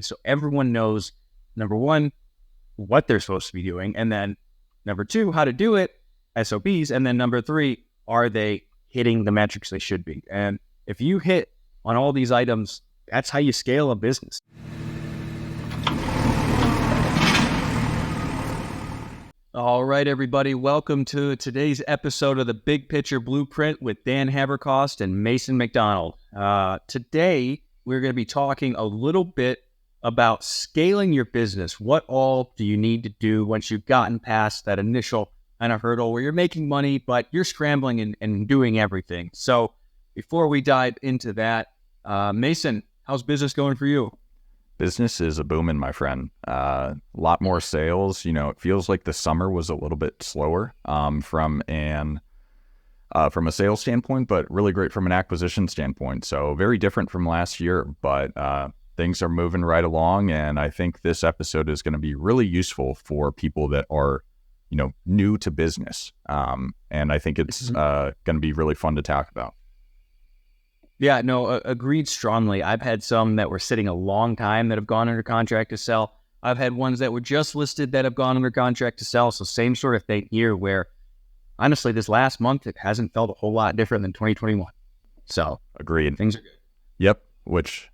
So everyone knows, number one, what they're supposed to be doing. And then number two, how to do it, SOPs. And then number three, are they hitting the metrics they should be? And if you hit on all these items, that's how you scale a business. All right, everybody. Welcome to today's episode of the Big Picture Blueprint with Dan Habercost and Mason McDonald. Today, we're going to be talking a little bit about scaling your business. What all do you need to do once you've gotten past that initial kind of hurdle where you're making money, but you're scrambling and doing everything? So before we dive into that, Mason, how's business going for you? Business is a booming, my friend. A lot more sales. It feels like the summer was a little bit slower from a sales standpoint, but really great from an acquisition standpoint. So very different from last year, but things are moving right along. And I think this episode is going to be really useful for people that are, new to business. And I think it's going to be really fun to talk about. Yeah, no, agreed strongly. I've had some that were sitting a long time that have gone under contract to sell. I've had ones that were just listed that have gone under contract to sell. So same sort of thing here where, honestly, this last month, it hasn't felt a whole lot different than 2021. So agreed. Things are good. Yep. Which,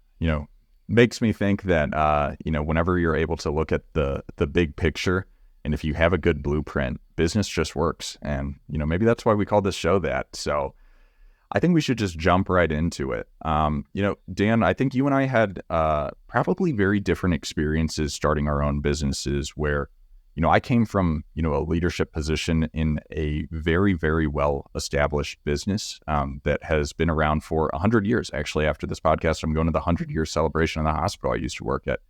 makes me think that, whenever you're able to look at the big picture, and if you have a good blueprint, business just works. And, maybe that's why we call this show that. So I think we should just jump right into it. Dan, I think you and I had probably very different experiences starting our own businesses where, I came from, a leadership position in a very, very well-established business that has been around for 100 years. Actually, after this podcast, I'm going to the 100-year celebration in the hospital I used to work at.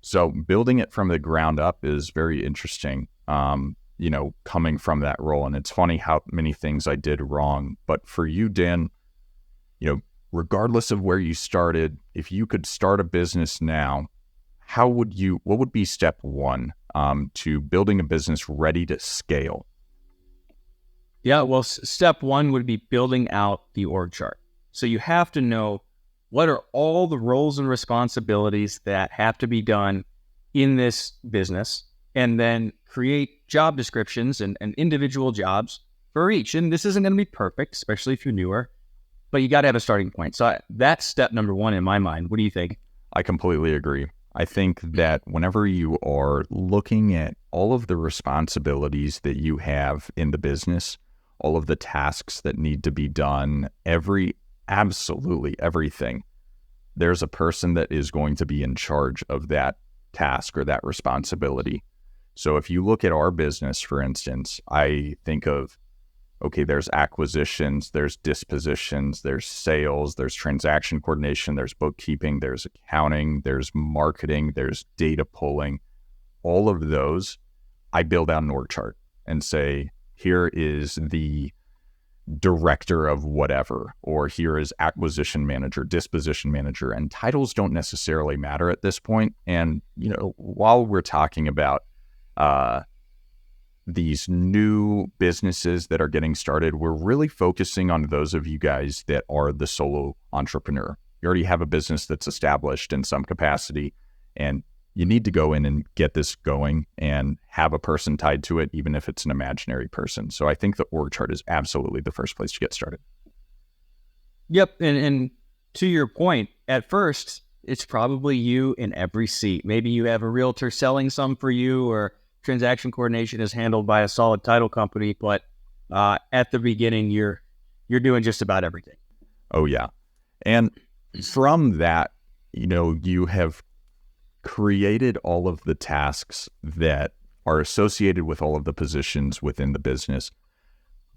So building it from the ground up is very interesting. Coming from that role. And it's funny how many things I did wrong. But for you, Dan, regardless of where you started, if you could start a business now, what would be step one to building a business ready to scale? Yeah, well, step one would be building out the org chart. So you have to know what are all the roles and responsibilities that have to be done in this business, and then create job descriptions and individual jobs for each. And this isn't going to be perfect, especially if you're newer, but you got to have a starting point. So that's step number one in my mind. What do you think? I completely agree. I think that whenever you are looking at all of the responsibilities that you have in the business, all of the tasks that need to be done, absolutely everything, there's a person that is going to be in charge of that task or that responsibility. So if you look at our business, for instance, I think of, okay, there's acquisitions, there's dispositions, there's sales, there's transaction coordination, there's bookkeeping, there's accounting, there's marketing, there's data pulling. All of those, I build out an org chart and say, here is the director of whatever, or here is acquisition manager, disposition manager, and titles don't necessarily matter at this point. And, while we're talking about these new businesses that are getting started, we're really focusing on those of you guys that are the solo entrepreneur. You already have a business that's established in some capacity, and you need to go in and get this going and have a person tied to it, even if it's an imaginary person. So I think the org chart is absolutely the first place to get started. Yep. And to your point, at first, it's probably you in every seat. Maybe you have a realtor selling some for you, or transaction coordination is handled by a solid title company, but at the beginning, you're doing just about everything. Oh, yeah. And from that, you have created all of the tasks that are associated with all of the positions within the business.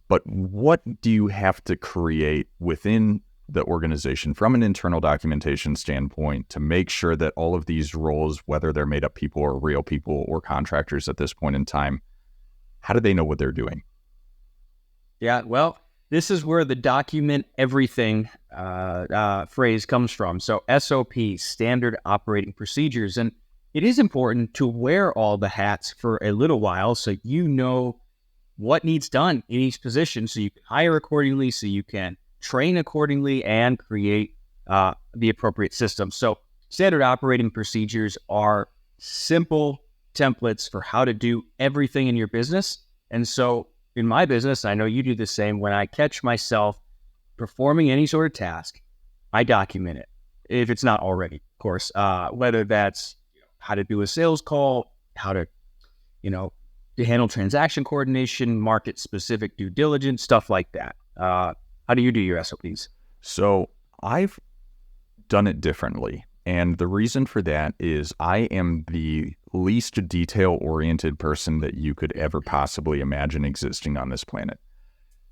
But what do you have to create within the organization from an internal documentation standpoint to make sure that all of these roles, whether they're made up people or real people or contractors at this point in time, how do they know what they're doing? Yeah, well, this is where the document everything phrase comes from. So SOPs, standard operating procedures. And it is important to wear all the hats for a little while so you know what needs done in each position, so you can hire accordingly, so you can train accordingly and create the appropriate system. So Standard operating procedures are simple templates for how to do everything in your business. And so in my business, I know you do the same, when I catch myself performing any sort of task, I document it. If it's not already, of course, whether that's how to do a sales call, how to, to handle transaction coordination, market specific due diligence, stuff like that. How do you do your SOPs? So I've done it differently. And the reason for that is I am the least detail-oriented person that you could ever possibly imagine existing on this planet.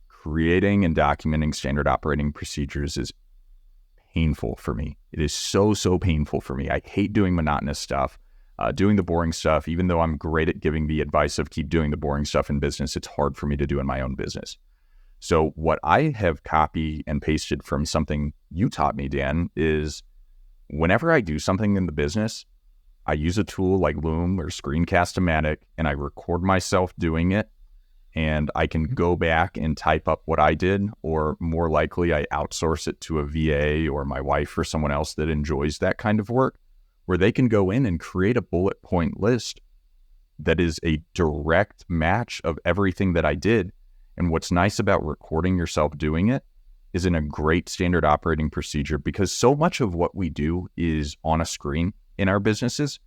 Creating and documenting standard operating procedures is painful for me. It is so painful for me. I hate doing monotonous stuff, doing the boring stuff. Even though I'm great at giving the advice of keep doing the boring stuff in business, it's hard for me to do in my own business. So what I have copied and pasted from something you taught me, Dan, is whenever I do something in the business, I use a tool like Loom or Screencast-O-Matic, and I record myself doing it, and I can go back and type up what I did, or more likely I outsource it to a VA or my wife or someone else that enjoys that kind of work, where they can go in and create a bullet point list that is a direct match of everything that I did. And what's nice about recording yourself doing it is in a great standard operating procedure, because so much of what we do is on a screen in our businesses,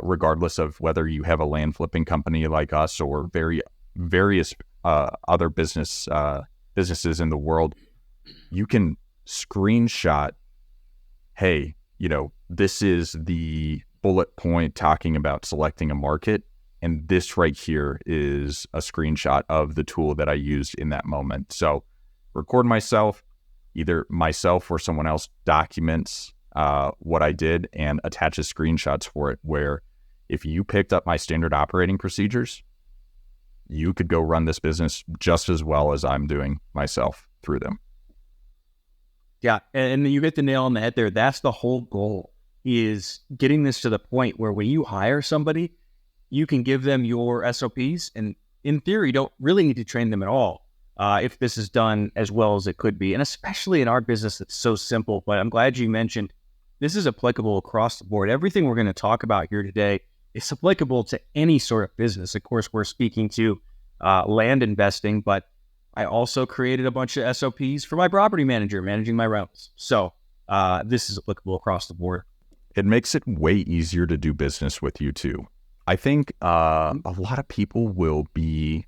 regardless of whether you have a land flipping company like us or various other businesses in the world. You can screenshot, hey, this is the bullet point talking about selecting a market, and this right here is a screenshot of the tool that I used in that moment. So record myself, either myself or someone else documents what I did and attaches screenshots for it, where if you picked up my standard operating procedures, you could go run this business just as well as I'm doing myself through them. Yeah, and you hit the nail on the head there. That's the whole goal, is getting this to the point where when you hire somebody, you can give them your SOPs, and in theory, don't really need to train them at all if this is done as well as it could be. And especially in our business, it's so simple. But I'm glad you mentioned this is applicable across the board. Everything we're going to talk about here today is applicable to any sort of business. Of course, we're speaking to land investing, but I also created a bunch of SOPs for my property manager managing my rentals. So this is applicable across the board. It makes it way easier to do business with you too. I think a lot of people will be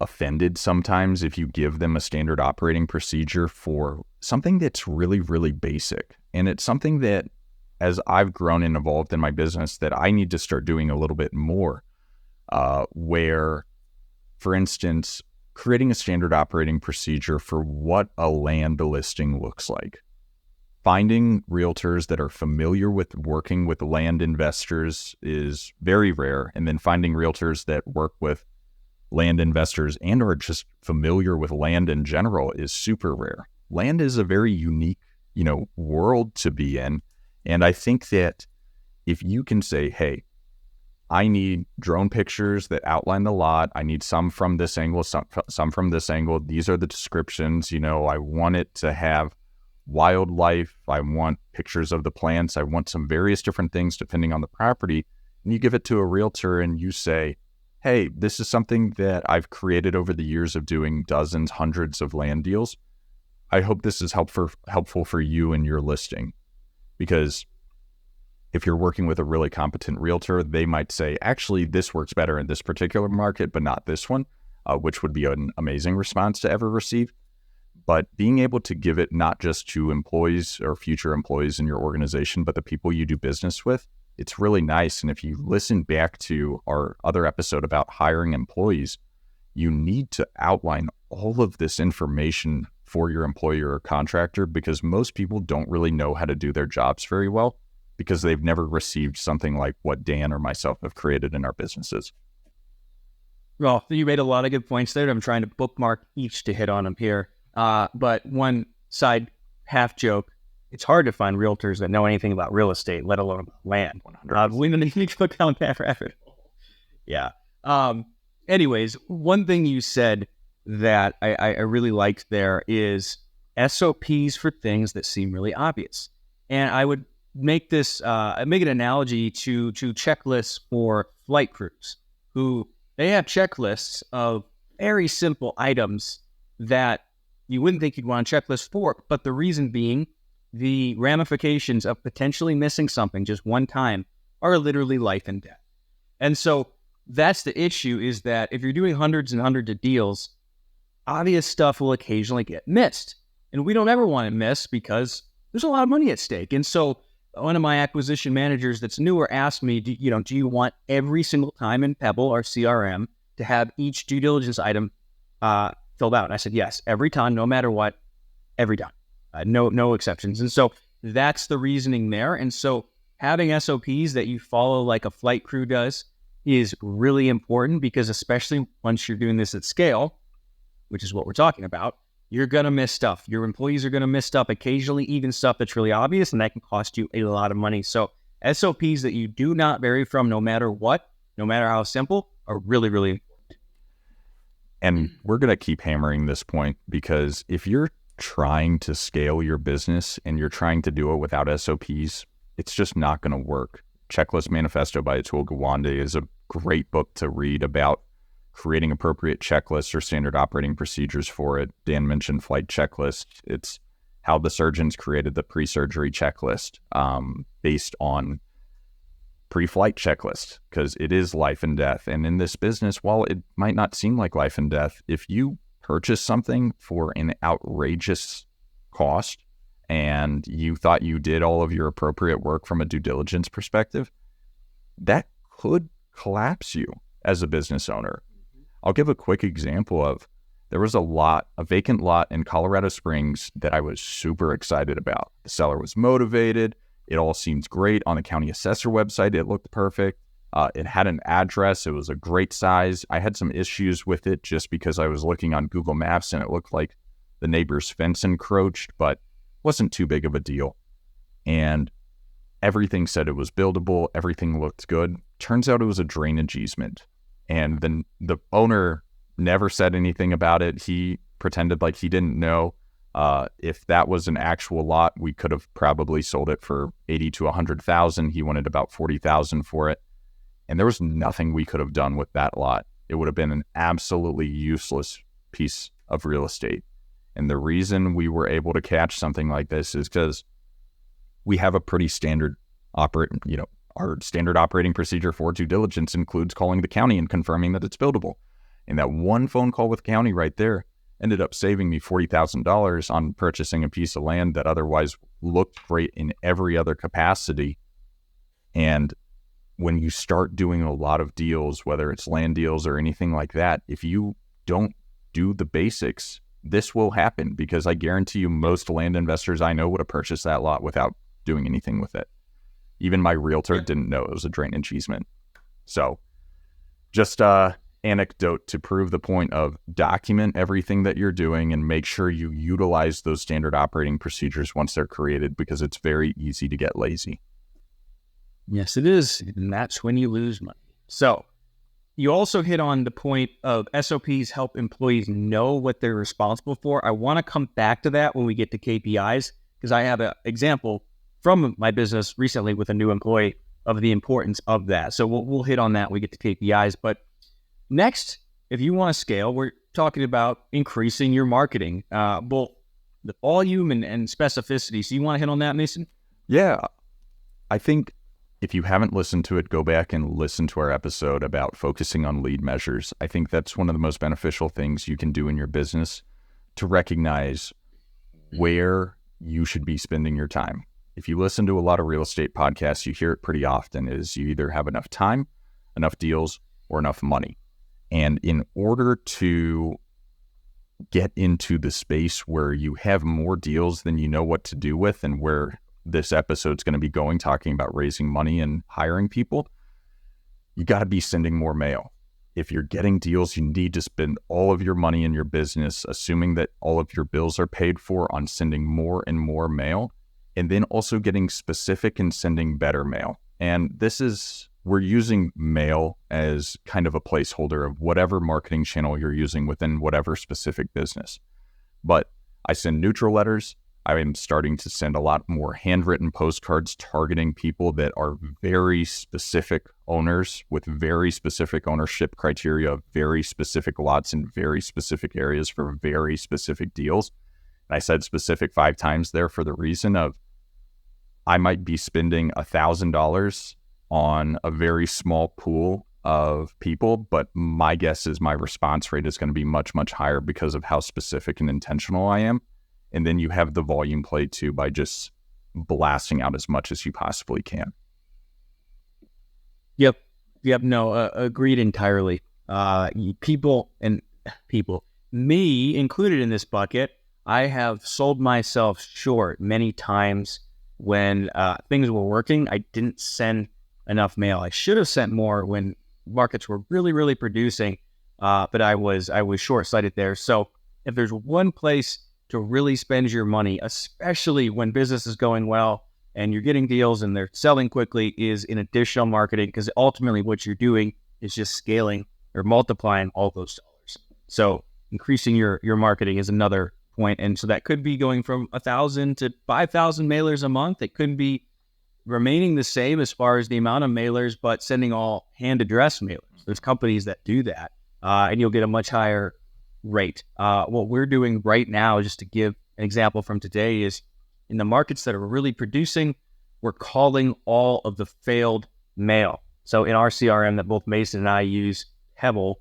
offended sometimes if you give them a standard operating procedure for something that's really, really basic. And it's something that, as I've grown and evolved in my business, that I need to start doing a little bit more, where, for instance, creating a standard operating procedure for what a land listing looks like. Finding realtors that are familiar with working with land investors is very rare. And then finding realtors that work with land investors and are just familiar with land in general is super rare. Land is a very unique, world to be in. And I think that if you can say, hey, I need drone pictures that outline the lot. I need some from this angle, some from this angle. These are the descriptions. I want it to have wildlife. I want pictures of the plants. I want some various different things depending on the property. And you give it to a realtor and you say, hey, this is something that I've created over the years of doing dozens, hundreds of land deals. I hope this is helpful for you in your listing. Because if you're working with a really competent realtor, they might say, actually, this works better in this particular market, but not this one, which would be an amazing response to ever receive. But being able to give it not just to employees or future employees in your organization, but the people you do business with, it's really nice. And if you listen back to our other episode about hiring employees, you need to outline all of this information for your employer or contractor, because most people don't really know how to do their jobs very well because they've never received something like what Dan or myself have created in our businesses. Well, you made a lot of good points there. I'm trying to bookmark each to hit on them here. But one side half joke, it's hard to find realtors that know anything about real estate, let alone land. We don't need to go down that rabbit hole. Yeah. Anyways, one thing you said that I really liked there is SOPs for things that seem really obvious. And I would make an analogy to checklists for flight crews who they have checklists of very simple items that you wouldn't think you'd want a checklist for, but the reason being the ramifications of potentially missing something just one time are literally life and death. And so that's the issue, is that if you're doing hundreds and hundreds of deals, obvious stuff will occasionally get missed. And we don't ever want it missed because there's a lot of money at stake. And so one of my acquisition managers that's newer asked me, do you want every single time in Pebble, our CRM, to have each due diligence item filled out? And I said, yes, every time, no matter what, every time. No exceptions. And so that's the reasoning there. And so having SOPs that you follow like a flight crew does is really important, because especially once you're doing this at scale, which is what we're talking about, you're going to miss stuff. Your employees are going to miss stuff, occasionally even stuff that's really obvious, and that can cost you a lot of money. So SOPs that you do not vary from, no matter what, no matter how simple, are really, really important. And we're going to keep hammering this point, because if you're trying to scale your business and you're trying to do it without SOPs, it's just not going to work. Checklist Manifesto by Atul Gawande is a great book to read about creating appropriate checklists or standard operating procedures for it. Dan mentioned flight checklist. It's how the surgeons created the pre-surgery checklist based on pre-flight checklist, because it is life and death. And in this business, while it might not seem like life and death, if you purchase something for an outrageous cost and you thought you did all of your appropriate work from a due diligence perspective, that could collapse you as a business owner. I'll give a quick example of, there was a vacant lot in Colorado Springs that I was super excited about. The seller was motivated. It all seems great. On the county assessor website, it looked perfect. It had an address. It was a great size. I had some issues with it just because I was looking on Google Maps and it looked like the neighbor's fence encroached, but wasn't too big of a deal. And everything said it was buildable. Everything looked good. Turns out it was a drainage easement. And then the owner never said anything about it. He pretended like he didn't know. If that was an actual lot, we could have probably sold it for 80 to 100,000. He wanted about 40,000 for it. And there was nothing we could have done with that lot. It would have been an absolutely useless piece of real estate. And the reason we were able to catch something like this is because we have a pretty standard our standard operating procedure for due diligence includes calling the county and confirming that it's buildable. And that one phone call with the county right there ended up saving me $40,000 on purchasing a piece of land that otherwise looked great in every other capacity. And when you start doing a lot of deals, whether it's land deals or anything like that, if you don't do the basics, this will happen, because I guarantee you most land investors I know would have purchased that lot without doing anything with it. Even my realtor didn't know it was a drainage easement. So just anecdote to prove the point of document everything that you're doing and make sure you utilize those standard operating procedures once they're created, because it's very easy to get lazy. Yes, it is. And that's when you lose money. So you also hit on the point of SOPs help employees know what they're responsible for. I want to come back to that when we get to KPIs, because I have an example from my business recently with a new employee of the importance of that. So we'll hit on that when we get to KPIs. But next, if you want to scale, we're talking about increasing your marketing, both the volume and specificity. So you want to hit on that, Mason? Yeah. I think if you haven't listened to it, go back and listen to our episode about focusing on lead measures. I think that's one of the most beneficial things you can do in your business, to recognize where you should be spending your time. If you listen to a lot of real estate podcasts, you hear it pretty often, is you either have enough time, enough deals, or enough money. And in order to get into the space where you have more deals than you know what to do with, and where this episode's going to be going, talking about raising money and hiring people, you got to be sending more mail. If you're getting deals, you need to spend all of your money in your business, assuming that all of your bills are paid for, on sending more and more mail, and then also getting specific and sending better mail. And we're using mail as kind of a placeholder of whatever marketing channel you're using within whatever specific business. But I send neutral letters, I am starting to send a lot more handwritten postcards targeting people that are very specific owners with very specific ownership criteria, very specific lots in very specific areas for very specific deals. And I said specific 5 times there for the reason of I might be spending $1,000 on a very small pool of people, but my guess is my response rate is going to be much, much higher because of how specific and intentional I am. And then you have the volume play too by just blasting out as much as you possibly can. Yep. No, agreed entirely. People, me included in this bucket, I have sold myself short many times when things were working. I didn't send enough mail. I should have sent more when markets were really, really producing, but I was short-sighted there. So if there's one place to really spend your money, especially when business is going well and you're getting deals and they're selling quickly, is in additional marketing, because ultimately what you're doing is just scaling or multiplying all those dollars. So increasing your marketing is another point. And so that could be going from 1,000 to 5,000 mailers a month. It could be remaining the same as far as the amount of mailers, but sending all hand-addressed mailers. There's companies that do that, and you'll get a much higher rate. What we're doing right now, just to give an example from today, is in the markets that are really producing, we're calling all of the failed mail. So in our CRM that both Mason and I use, Hebel,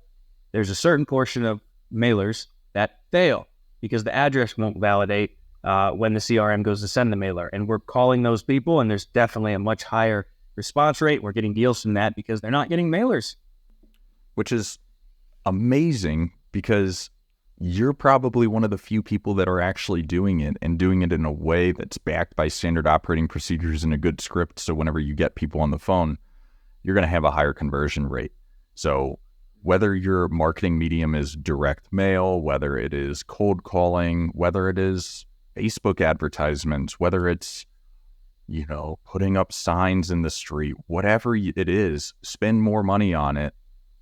there's a certain portion of mailers that fail because the address won't validate when the CRM goes to send the mailer. And we're calling those people, and there's definitely a much higher response rate. We're getting deals from that because they're not getting mailers. Which is amazing, because you're probably one of the few people that are actually doing it, and doing it in a way that's backed by standard operating procedures and a good script. So whenever you get people on the phone, you're going to have a higher conversion rate. So whether your marketing medium is direct mail, whether it is cold calling, whether it is Facebook advertisements, whether it's, putting up signs in the street, whatever it is, spend more money on it,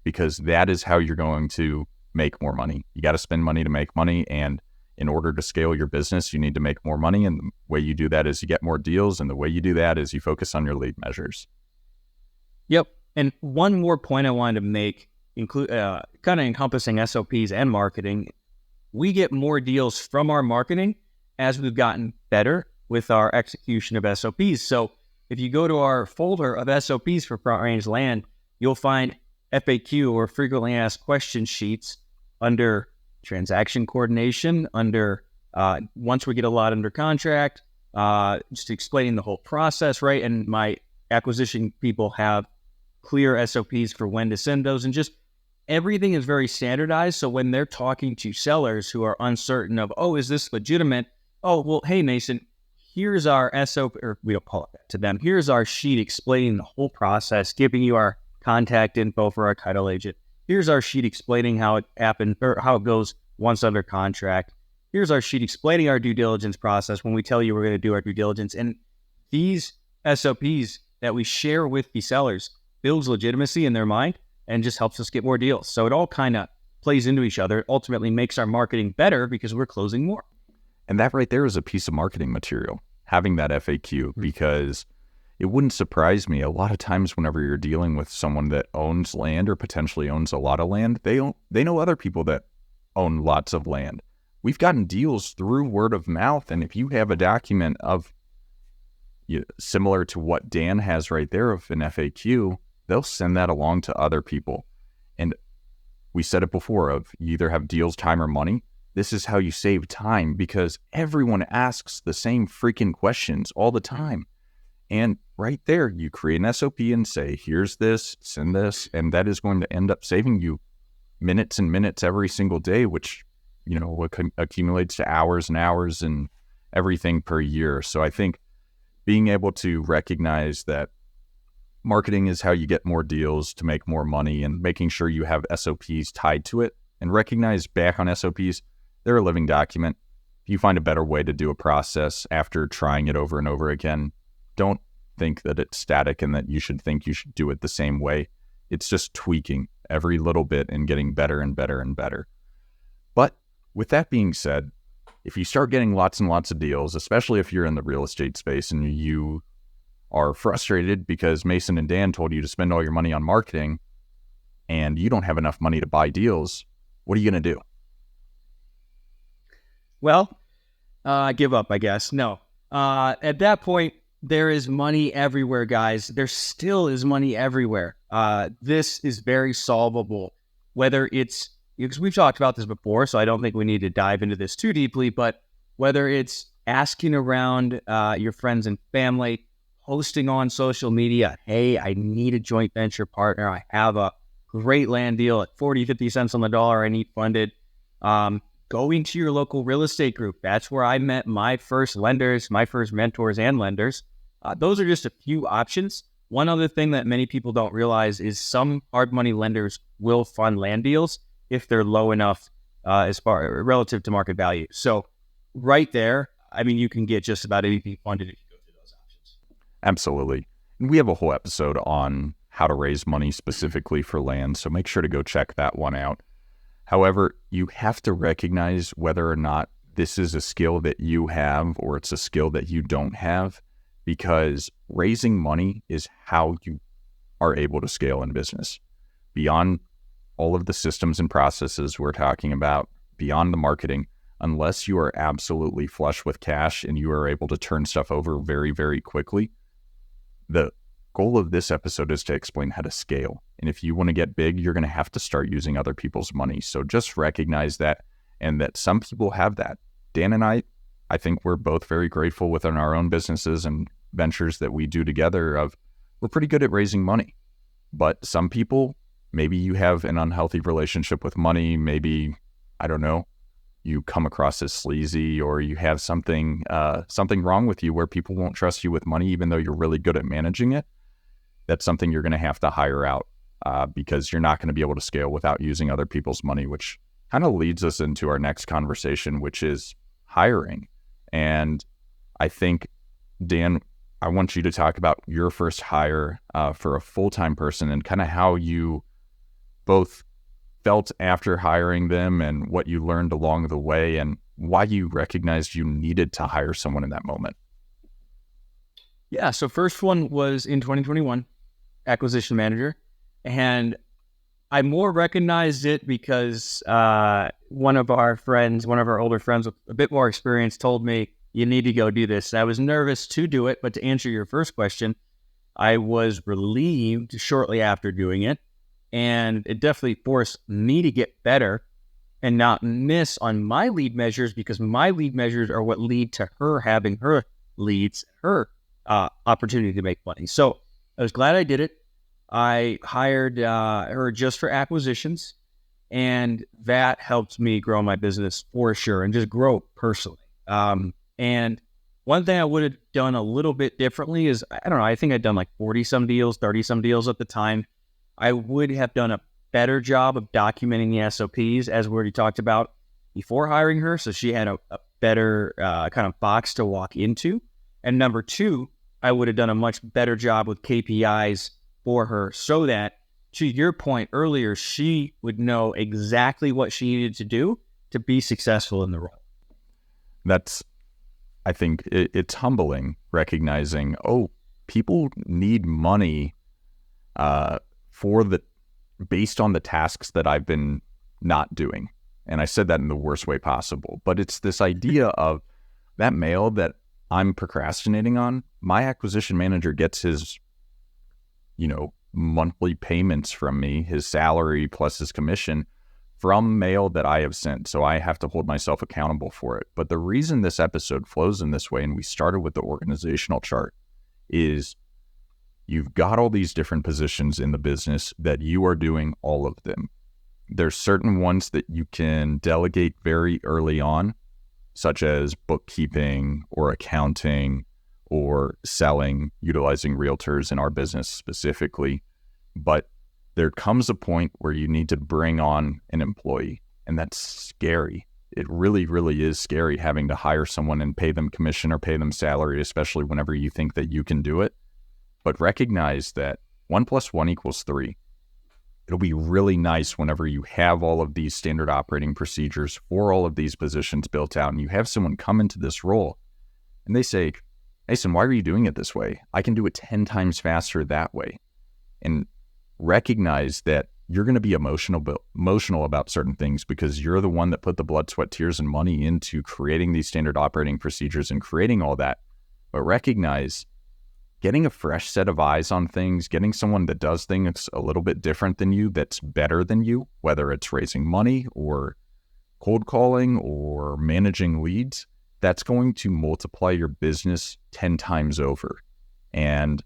because that is how you're going to make more money. You got to spend money to make money. And in order to scale your business, you need to make more money. And the way you do that is you get more deals. And the way you do that is you focus on your lead measures. Yep. And one more point I wanted to make, kind of encompassing SOPs and marketing. We get more deals from our marketing as we've gotten better with our execution of SOPs. So if you go to our folder of SOPs for Front Range Land, you'll find FAQ, or frequently asked question sheets, under transaction coordination, under once we get a lot under contract, just explaining the whole process, right? And my acquisition people have clear SOPs for when to send those, and just everything is very standardized. So when they're talking to sellers who are uncertain of, is this legitimate? Oh, well, hey, Mason, here's our SOP, or we don't call it that to them. Here's our sheet explaining the whole process, giving you our contact info for our title agent. Here's our sheet explaining how it happened, or how it goes once under contract. Here's our sheet explaining our due diligence process when we tell you we're going to do our due diligence. And these SOPs that we share with the sellers builds legitimacy in their mind and just helps us get more deals. So it all kind of plays into each other. It ultimately makes our marketing better because we're closing more. And that right there is a piece of marketing material, having that FAQ, because it wouldn't surprise me. A lot of times whenever you're dealing with someone that owns land or potentially owns a lot of land, they know other people that own lots of land. We've gotten deals through word of mouth. And if you have a document of similar to what Dan has right there of an FAQ, they'll send that along to other people. And we said it before, of you either have deals, time, or money. This is how you save time, because everyone asks the same freaking questions all the time. And right there, you create an SOP and say, here's this, send this, and that is going to end up saving you minutes and minutes every single day, which, accumulates to hours and hours and everything per year. So I think being able to recognize that marketing is how you get more deals to make more money, and making sure you have SOPs tied to it, and recognize back on SOPs, they're a living document. If you find a better way to do a process after trying it over and over again, don't think that it's static and that you should think you should do it the same way. It's just tweaking every little bit and getting better and better and better. But with that being said, if you start getting lots and lots of deals, especially if you're in the real estate space and you are frustrated because Mason and Dan told you to spend all your money on marketing and you don't have enough money to buy deals, what are you going to do? Well, give up, I guess. No. At that point, there is money everywhere, guys. There still is money everywhere. This is very solvable, whether it's, because we've talked about this before, so I don't think we need to dive into this too deeply, but whether it's asking around your friends and family, posting on social media, hey, I need a joint venture partner. I have a great land deal at 40, 50 cents on the dollar. I need funded. Going to your local real estate group. That's where I met my first lenders, my first mentors and lenders. Those are just a few options. One other thing that many people don't realize is some hard money lenders will fund land deals if they're low enough as far relative to market value. So right there, I mean, you can get just about anything funded if you go through those options. Absolutely. And we have a whole episode on how to raise money specifically for land, so make sure to go check that one out. However, you have to recognize whether or not this is a skill that you have or it's a skill that you don't have, because raising money is how you are able to scale in business. Beyond all of the systems and processes we're talking about, beyond the marketing, unless you are absolutely flush with cash and you are able to turn stuff over very, very quickly, the goal of this episode is to explain how to scale. And if you want to get big, you're going to have to start using other people's money. So just recognize that, and that some people have that. Dan and I think we're both very grateful within our own businesses and ventures that we do together of we're pretty good at raising money. But some people, maybe you have an unhealthy relationship with money. Maybe, I don't know, you come across as sleazy, or you have something wrong with you where people won't trust you with money, even though you're really good at managing it. That's something you're going to have to hire out because you're not going to be able to scale without using other people's money, which kind of leads us into our next conversation, which is hiring. And I think, Dan, I want you to talk about your first hire for a full-time person and kind of how you both felt after hiring them and what you learned along the way and why you recognized you needed to hire someone in that moment. Yeah, so first one was in 2021, acquisition manager. And I more recognized it because one of our older friends with a bit more experience told me, you need to go do this. I was nervous to do it, but to answer your first question, I was relieved shortly after doing it. And it definitely forced me to get better and not miss on my lead measures, because my lead measures are what lead to her having her leads, her opportunity to make money. So I was glad I did it. I hired her just for acquisitions, and that helped me grow my business for sure and just grow personally. And one thing I would have done a little bit differently is, I don't know, I think I'd done like 40 some deals, 30 some deals at the time. I would have done a better job of documenting the SOPs, as we already talked about, before hiring her, so she had a better kind of box to walk into. And number two, I would have done a much better job with KPIs for her, so that, to your point earlier, she would know exactly what she needed to do to be successful in the role. I think it's humbling recognizing, people need money based on the tasks that I've been not doing. And I said that in the worst way possible, but it's this idea of that mail that I'm procrastinating on. My acquisition manager gets his, monthly payments from me, his salary plus his commission, from mail that I have sent. So I have to hold myself accountable for it. But the reason this episode flows in this way, and we started with the organizational chart, is you've got all these different positions in the business that you are doing all of them. There's certain ones that you can delegate very early on, such as bookkeeping or accounting or selling, utilizing realtors in our business specifically. But there comes a point where you need to bring on an employee, and that's scary. It really, really is scary having to hire someone and pay them commission or pay them salary, especially whenever you think that you can do it. But recognize that 1 + 1 = 3. it'll be really nice whenever you have all of these standard operating procedures for all of these positions built out and you have someone come into this role and they say, Mason, why are you doing it this way? I can do it 10 times faster that way. And recognize that you're going to be emotional about certain things because you're the one that put the blood, sweat, tears, and money into creating these standard operating procedures and creating all that. But recognize getting a fresh set of eyes on things, getting someone that does things a little bit different than you, that's better than you, whether it's raising money or cold calling or managing leads, that's going to multiply your business 10 times over. And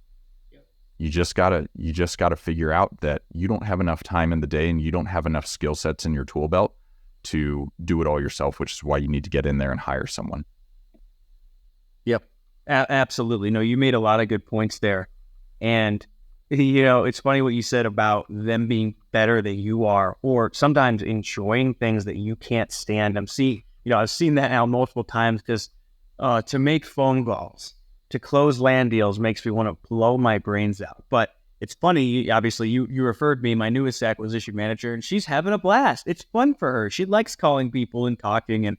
you just gotta figure out that you don't have enough time in the day and you don't have enough skill sets in your tool belt to do it all yourself, which is why you need to get in there and hire someone. Yep. Absolutely. No, you made a lot of good points there. And, it's funny what you said about them being better than you are, or sometimes enjoying things that you can't stand. I've seen that now multiple times because to make phone calls, to close land deals makes me want to blow my brains out. But it's funny, obviously, you referred me, my newest acquisition manager, and she's having a blast. It's fun for her. She likes calling people and talking, and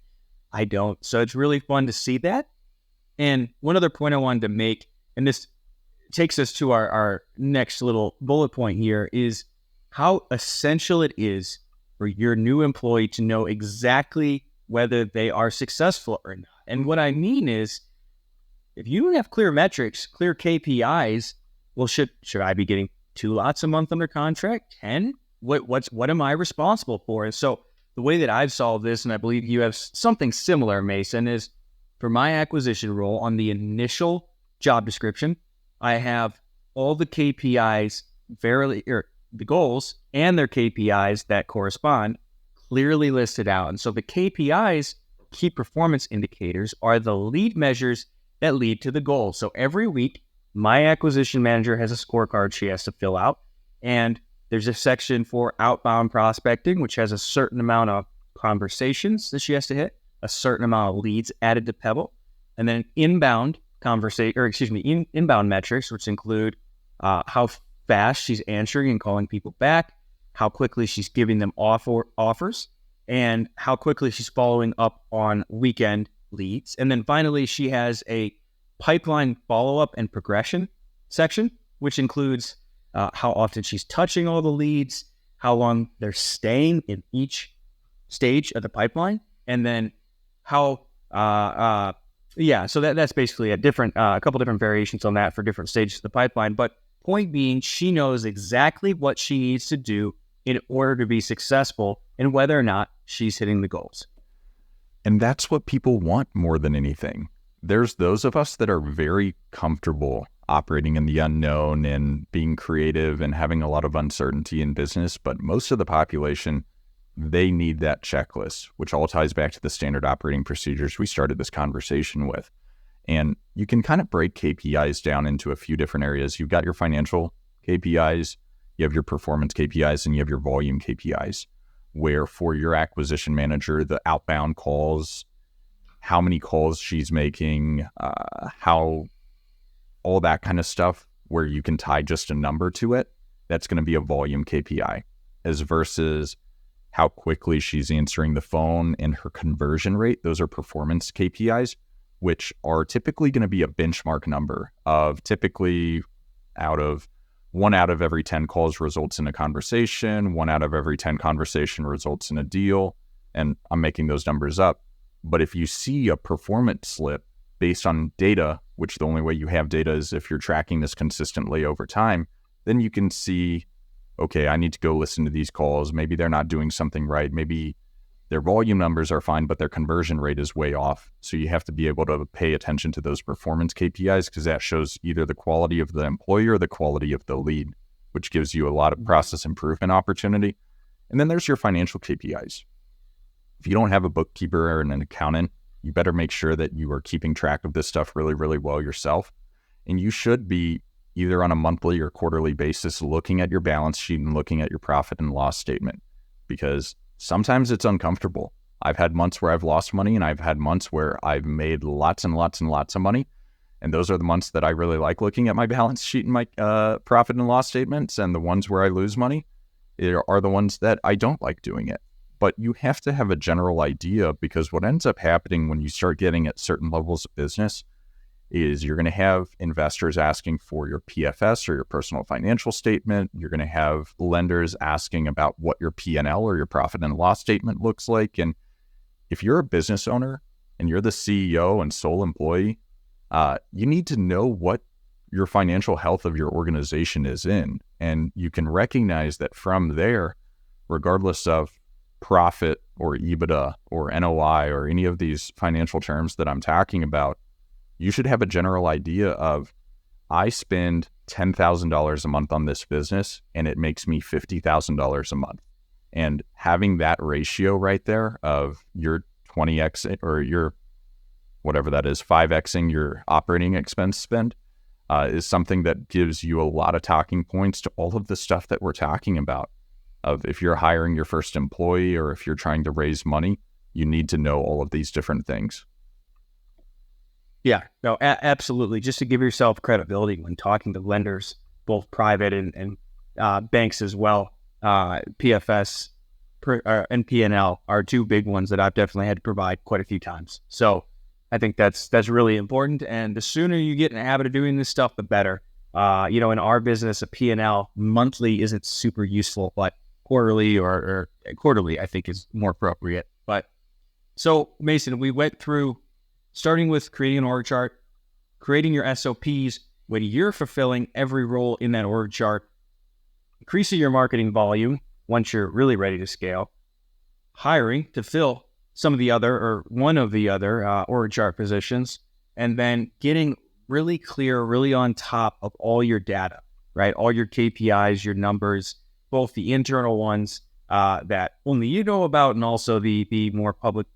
I don't. So it's really fun to see that. And one other point I wanted to make, and this takes us to our next little bullet point here, is how essential it is for your new employee to know exactly whether they are successful or not. And what I mean is, if you have clear metrics, clear KPIs, well, should I be getting 2 lots a month under contract? 10? What am I responsible for? And so the way that I've solved this, and I believe you have something similar, Mason, is for my acquisition role on the initial job description, I have all the KPIs the goals and their KPIs that correspond clearly listed out. And so the KPIs, key performance indicators, are the lead measures that lead to the goals. So every week, my acquisition manager has a scorecard she has to fill out. And there's a section for outbound prospecting, which has a certain amount of conversations that she has to hit, a certain amount of leads added to Pebble, and then inbound inbound metrics, which include how fast she's answering and calling people back, how quickly she's giving them offers, and how quickly she's following up on weekend leads. And then finally, she has a pipeline follow-up and progression section, which includes how often she's touching all the leads, how long they're staying in each stage of the pipeline, and then how, so that's basically a couple different variations on that for different stages of the pipeline. But point being, she knows exactly what she needs to do in order to be successful and whether or not she's hitting the goals. And that's what people want more than anything. There's those of us that are very comfortable operating in the unknown and being creative and having a lot of uncertainty in business, but most of the population, they need that checklist, which all ties back to the standard operating procedures we started this conversation with. And you can kind of break KPIs down into a few different areas. You've got your financial KPIs, you have your performance KPIs, and you have your volume KPIs, where for your acquisition manager, the outbound calls, how many calls she's making, how all that kind of stuff, where you can tie just a number to it, that's going to be a volume KPI, as versus how quickly she's answering the phone and her conversion rate. Those are performance KPIs, which are typically going to be a benchmark number of typically one out of every 10 calls results in a conversation, 1 out of every 10 conversation results in a deal. And I'm making those numbers up. But if you see a performance slip based on data, which the only way you have data is if you're tracking this consistently over time, then you can see, okay, I need to go listen to these calls. Maybe they're not doing something right. Maybe their volume numbers are fine, but their conversion rate is way off. So you have to be able to pay attention to those performance KPIs, because that shows either the quality of the employee or the quality of the lead, which gives you a lot of process improvement opportunity. And then there's your financial KPIs. If you don't have a bookkeeper or an accountant, you better make sure that you are keeping track of this stuff really, really well yourself. And you should be either on a monthly or quarterly basis looking at your balance sheet and looking at your profit and loss statement, because sometimes it's uncomfortable. I've had months where I've lost money, and I've had months where I've made lots and lots and lots of money. And those are the months that I really like looking at my balance sheet and my profit and loss statements. And the ones where I lose money, are the ones that I don't like doing it. But you have to have a general idea, because what ends up happening when you start getting at certain levels of business is you're going to have investors asking for your PFS or your personal financial statement. You're going to have lenders asking about what your P&L or your profit and loss statement looks like. And if you're a business owner and you're the CEO and sole employee, you need to know what your financial health of your organization is in. And you can recognize that from there, regardless of profit or EBITDA or NOI or any of these financial terms that I'm talking about, you should have a general idea of, I spend $10,000 a month on this business and it makes me $50,000 a month. And having that ratio right there of your 20x or your whatever that is, 5xing your operating expense spend is something that gives you a lot of talking points to all of the stuff that we're talking about. Of if you're hiring your first employee or if you're trying to raise money, you need to know all of these different things. Yeah, no, absolutely. Just to give yourself credibility when talking to lenders, both private and banks as well. PFS and P&L are two big ones that I've definitely had to provide quite a few times. So I think that's really important. And the sooner you get in the habit of doing this stuff, the better. In our business, a P&L monthly isn't super useful, but quarterly or quarterly, I think, is more appropriate. But so, Mason, we went through starting with creating an org chart, creating your SOPs when you're fulfilling every role in that org chart, increasing your marketing volume once you're really ready to scale, hiring to fill some of the other or one of the other org chart positions, and then getting really clear, really on top of all your data, right? All your KPIs, your numbers, both the internal ones that only you know about, and also the more public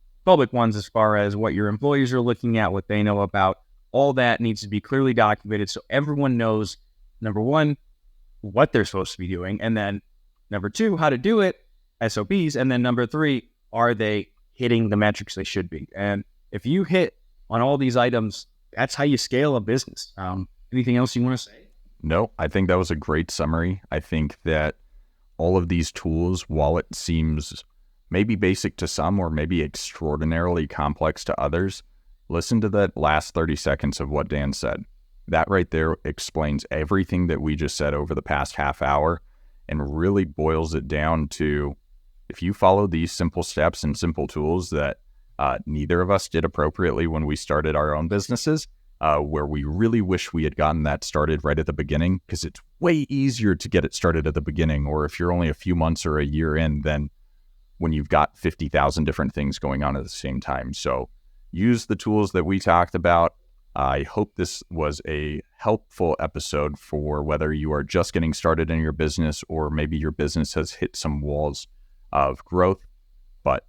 ones as far as what your employees are looking at, what they know about. All that needs to be clearly documented so everyone knows, number one, what they're supposed to be doing, and then number two, how to do it, SOPs, and then number three, are they hitting the metrics they should be? And if you hit on all these items, that's how you scale a business. Anything else you want to say? No, I think that was a great summary. I think that all of these tools, while it seems maybe basic to some or maybe extraordinarily complex to others, listen to that last 30 seconds of what Dan said. That right there explains everything that we just said over the past half hour and really boils it down to, if you follow these simple steps and simple tools that neither of us did appropriately when we started our own businesses, where we really wish we had gotten that started right at the beginning, because it's way easier to get it started at the beginning, or if you're only a few months or a year in, than when you've got 50,000 different things going on at the same time. So use the tools that we talked about. I hope this was a helpful episode for whether you are just getting started in your business or maybe your business has hit some walls of growth. But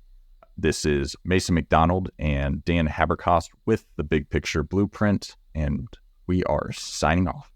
this is Mason McDonald and Dan Haberkost with the Big Picture Blueprint, and we are signing off.